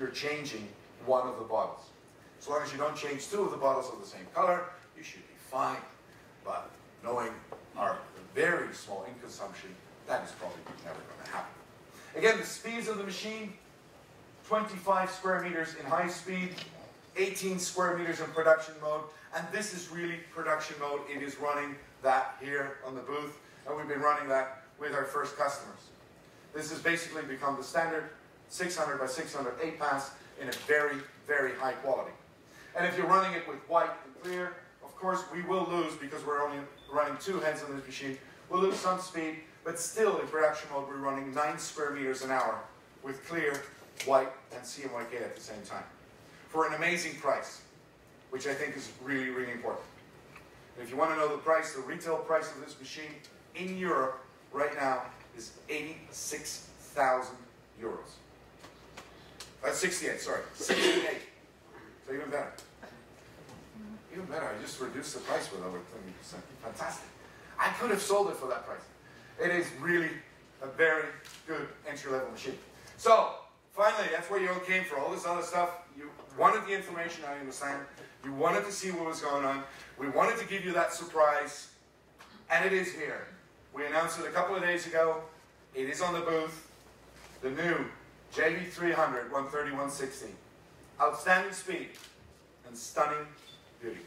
you're changing one of the bottles. As long as you don't change two of the bottles of the same color, you should be fine. But knowing our very small ink consumption, that is probably never going to happen. Again, the speeds of the machine, 25 square meters in high speed, 18 square meters in production mode, and this is really production mode. It is running that here on the booth, and we've been running that with our first customers. This has basically become the standard 600 by 600 8-pass in a very, very high quality. And if you're running it with white and clear, of course we will lose, because we're only running 2 heads on this machine, we'll lose some speed, but still in production mode we're running 9 square meters an hour with clear, white, and CMYK at the same time. For an amazing price, which I think is really, really important. And if you want to know the price, the retail price of this machine in Europe right now is 86,000 euros. 68, sorry, 68. So even better. Even better, I just reduced the price with over 20%. Fantastic. I could have sold it for that price. It is really a very good entry-level machine. So, finally, that's where you all came for. All this other stuff, you wanted the information, I understand. You wanted to see what was going on. We wanted to give you that surprise, and it is here. We announced it a couple of days ago. It is on the booth. The new JV300 130-160. Outstanding speed and stunning beauty.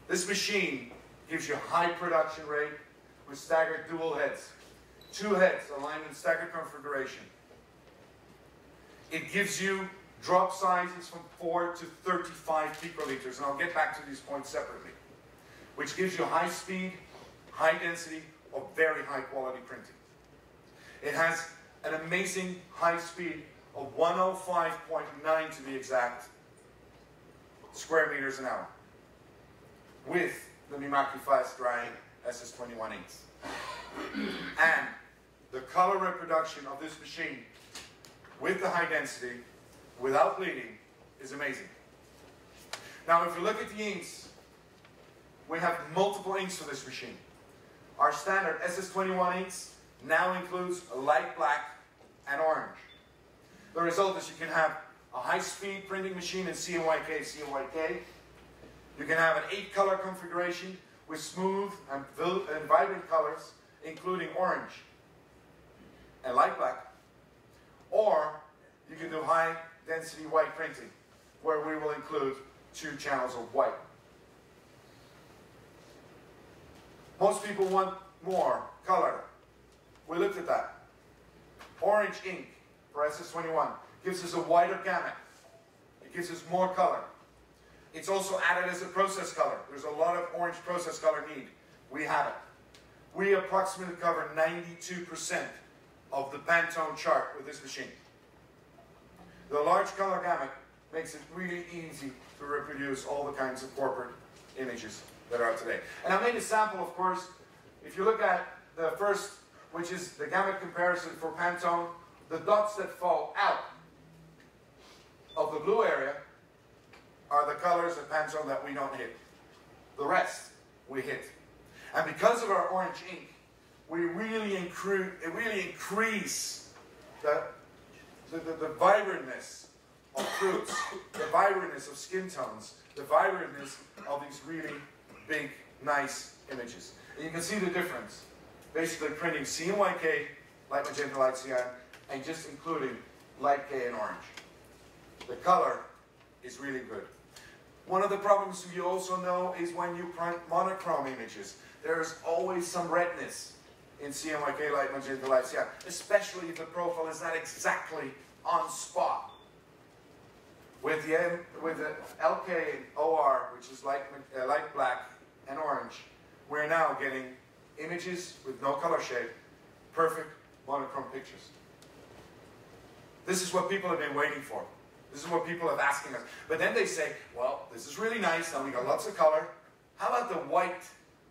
This machine gives you high production rate with staggered dual heads. 2 heads aligned in staggered configuration. It gives you drop sizes from 4 to 35 picoliters, and I'll get back to these points separately, which gives you high speed, high density, of very high quality printing. It has an amazing high speed of 105.9 to be exact square meters an hour with the Mimaki fast drying SS21 inks. And the color reproduction of this machine with the high density without bleeding is amazing. Now if you look at the inks, we have multiple inks for this machine. Our standard SS21 inks now includes a light black and orange. The result is you can have a high-speed printing machine in CMYK, CMYK. You can have an 8-color configuration with smooth and vibrant colors, including orange and light black. Or you can do high-density white printing, where we will include 2 channels of white. Most people want more color. We looked at that. Orange ink for SS21 gives us a wider gamut. It gives us more color. It's also added as a process color. There's a lot of orange process color need. We have it. We approximately cover 92% of the Pantone chart with this machine. The large color gamut makes it really easy to reproduce all the kinds of corporate images that are today. And I made a sample, of course. If you look at the first, which is the gamut comparison for Pantone, the dots that fall out of the blue area are the colors of Pantone that we don't hit. The rest we hit. And because of our orange ink, we really increase the vibrantness of fruits, the vibrantness of skin tones, the vibrantness of these really big, nice images. And you can see the difference. Basically printing CMYK, light magenta, light cyan, and just including light K and orange. The color is really good. One of the problems you also know is when you print monochrome images, there's always some redness in CMYK, light magenta, light cyan, especially if the profile is not exactly on spot. With the LK and OR, which is light black and orange, we're now getting images with no color shade, perfect monochrome pictures. This is what people have been waiting for. This is what people have asking us. But then they say, well, this is really nice, now we got lots of color. How about the white?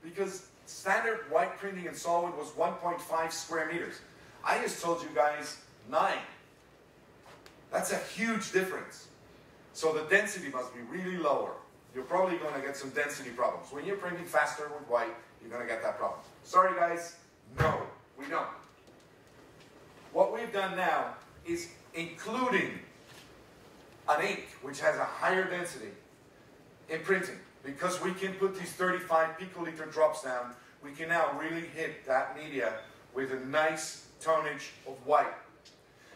Because standard white printing in solid was 1.5 square meters. I just told you guys 9. That's a huge difference. So the density must be really lower. You're probably going to get some density problems. When you're printing faster with white, you're going to get that problem. Sorry guys, no, we don't. What we've done now is including an ink which has a higher density in printing. Because we can put these 35 picoliter drops down, we can now really hit that media with a nice tonnage of white.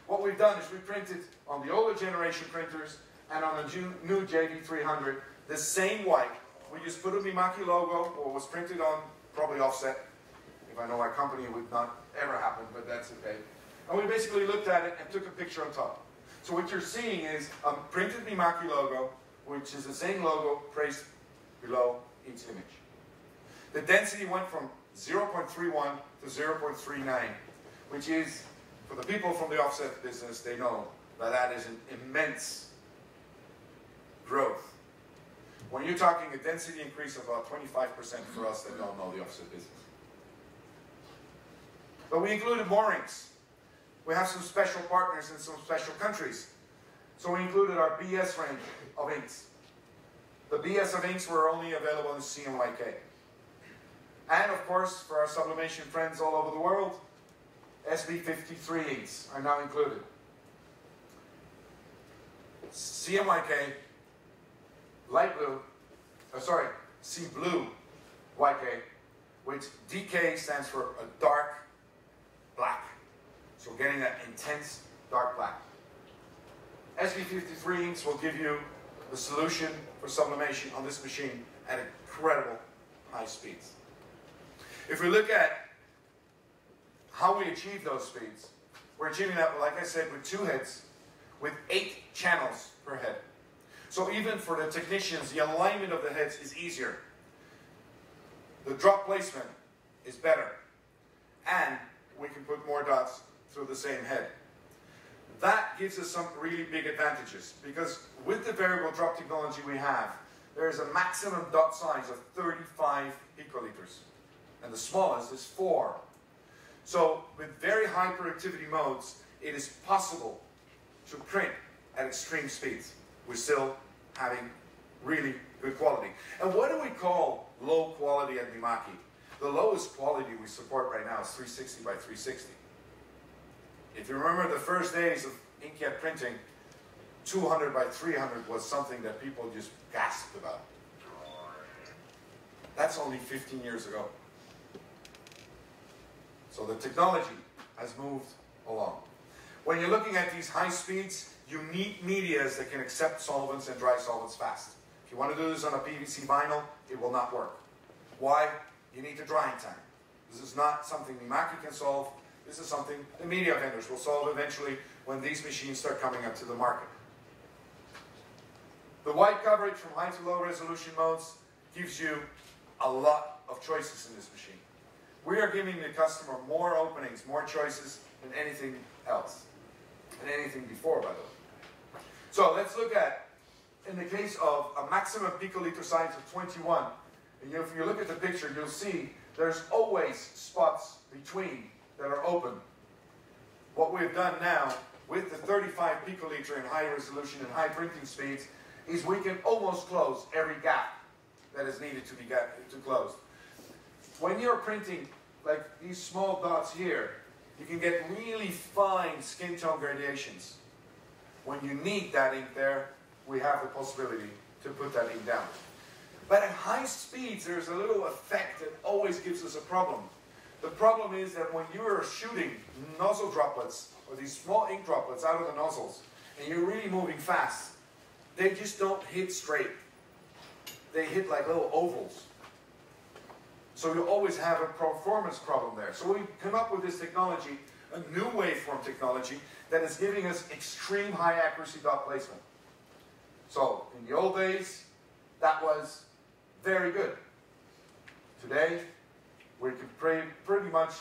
What we've done is we printed on the older generation printers and on the new JV300 the same white. We just put a Mimaki logo, or was printed on, probably offset. If I know my company, it would not ever happen, but that's okay. And we basically looked at it and took a picture on top. So what you're seeing is a printed Mimaki logo, which is the same logo placed below each image. The density went from 0.31 to 0.39, which is, for the people from the offset business, they know that that is an immense growth. When you're talking a density increase of about 25% for us that don't know the offset business. But we included more inks. We have some special partners in some special countries. So we included our BS range of inks. The BS of inks were only available in CMYK. And of course, for our sublimation friends all over the world, SB53 inks are now included. CMYK, light blue, C blue YK, which DK stands for a dark black. So getting that intense dark black. SB53 inks will give you the solution for sublimation on this machine at incredible high speeds. If we look at how we achieve those speeds, we're achieving that, like I said, with 2 heads, with 8 channels per head. So even for the technicians, the alignment of the heads is easier. The drop placement is better. And we can put more dots through the same head. That gives us some really big advantages, because with the variable drop technology we have, there is a maximum dot size of 35 picoliters. And the smallest is 4. So with very high productivity modes, it is possible to print at extreme speeds. We're still having really good quality. And what do we call low quality at Mimaki? The lowest quality we support right now is 360 by 360. If you remember the first days of inkjet printing, 200 by 300 was something that people just gasped about. That's only 15 years ago. So the technology has moved along. When you're looking at these high speeds, you need medias that can accept solvents and dry solvents fast. If you want to do this on a PVC vinyl, it will not work. Why? You need the drying time. This is not something Mimaki can solve. This is something the media vendors will solve eventually when these machines start coming up to the market. The white coverage from high to low resolution modes gives you a lot of choices in this machine. We are giving the customer more openings, more choices than anything else. And anything before, by the way. So let's look at, in the case of a maximum picoliter size of 21, and if you look at the picture, you'll see there's always spots between that are open. What we've done now with the 35 picoliter in high resolution and high printing speeds is we can almost close every gap that is needed to be closed. When you're printing like these small dots here, you can get really fine skin tone gradations. When you need that ink there, we have the possibility to put that ink down. But at high speeds, there's a little effect that always gives us a problem. The problem is that when you're shooting nozzle droplets, or these small ink droplets out of the nozzles, and you're really moving fast, they just don't hit straight. They hit like little ovals. So you always have a performance problem there. So we come up with this technology, a new waveform technology, that is giving us extreme high accuracy dot placement. So in the old days, that was very good. Today, we can pretty much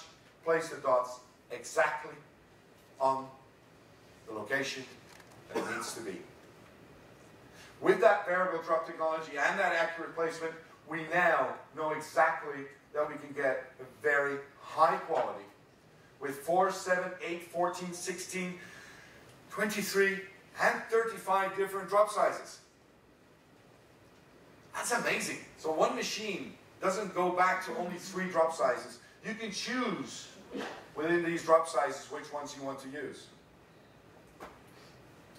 place the dots exactly on the location that it needs to be. With that variable drop technology and that accurate placement, we now know exactly that we can get a very high quality with 4, 7, 8, 14, 16, 23, and 35 different drop sizes. That's amazing. So one machine doesn't go back to only 3 drop sizes. You can choose within these drop sizes which ones you want to use.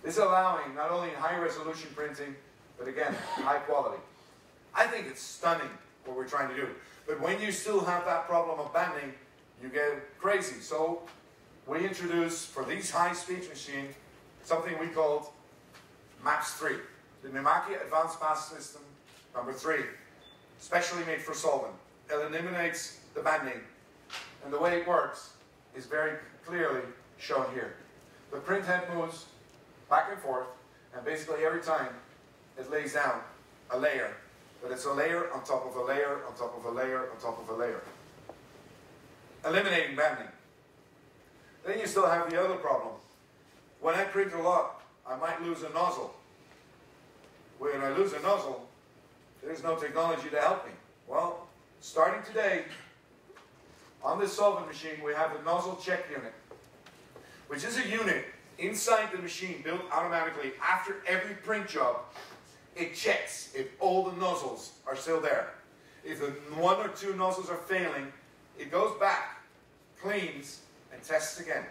This is allowing not only high resolution printing, but again, high quality. I think it's stunning what we're trying to do. But when you still have that problem of banding, you get crazy. So we introduced, for these high-speed machines, something we called MAPS 3. The Mimaki Advanced Mass System number 3, specially made for solvent. It eliminates the banding. And the way it works is very clearly shown here. The print head moves back and forth, and basically every time it lays down a layer. But it's a layer on top of a layer, on top of a layer, on top of a layer. Eliminating banding. Then you still have the other problem. When I print a lot, I might lose a nozzle. When I lose a nozzle, there's no technology to help me. Well, starting today, on this solvent machine, we have the nozzle check unit, which is a unit inside the machine built automatically after every print job. It checks if all the nozzles are still there. If the 1 or 2 nozzles are failing, it goes back, cleans, and tests again.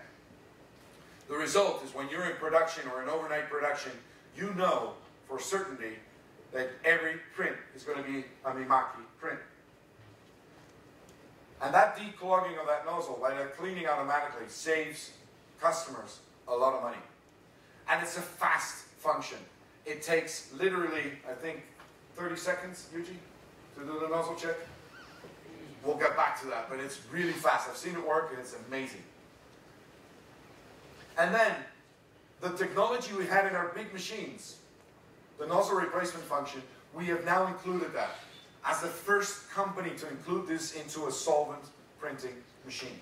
The result is when you're in production or in overnight production, you know for certainty that every print is going to be a Mimaki print. And that declogging of that nozzle by the cleaning automatically saves customers a lot of money. And it's a fast function. It takes literally, I think, 30 seconds, Yuji, to do the nozzle check. We'll get back to that, but it's really fast. I've seen it work, and it's amazing. And then, the technology we had in our big machines, the nozzle replacement function, we have now included that as the first company to include this into a solvent printing machine.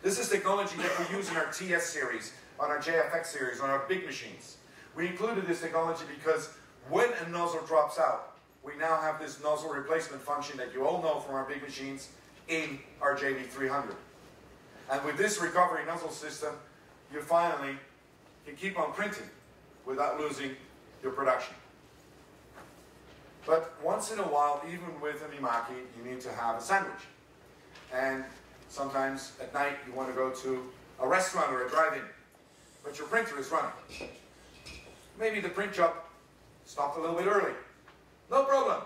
This is technology that we use in our TS series, on our JFX series, on our big machines. We included this technology because when a nozzle drops out, we now have this nozzle replacement function that you all know from our big machines in our JV300. And with this recovery nozzle system, you finally can keep on printing without losing your production. But once in a while, even with a Mimaki, you need to have a sandwich. And sometimes at night you want to go to a restaurant or a drive-in, but your printer is running. Maybe the print job stopped a little bit early. No problem.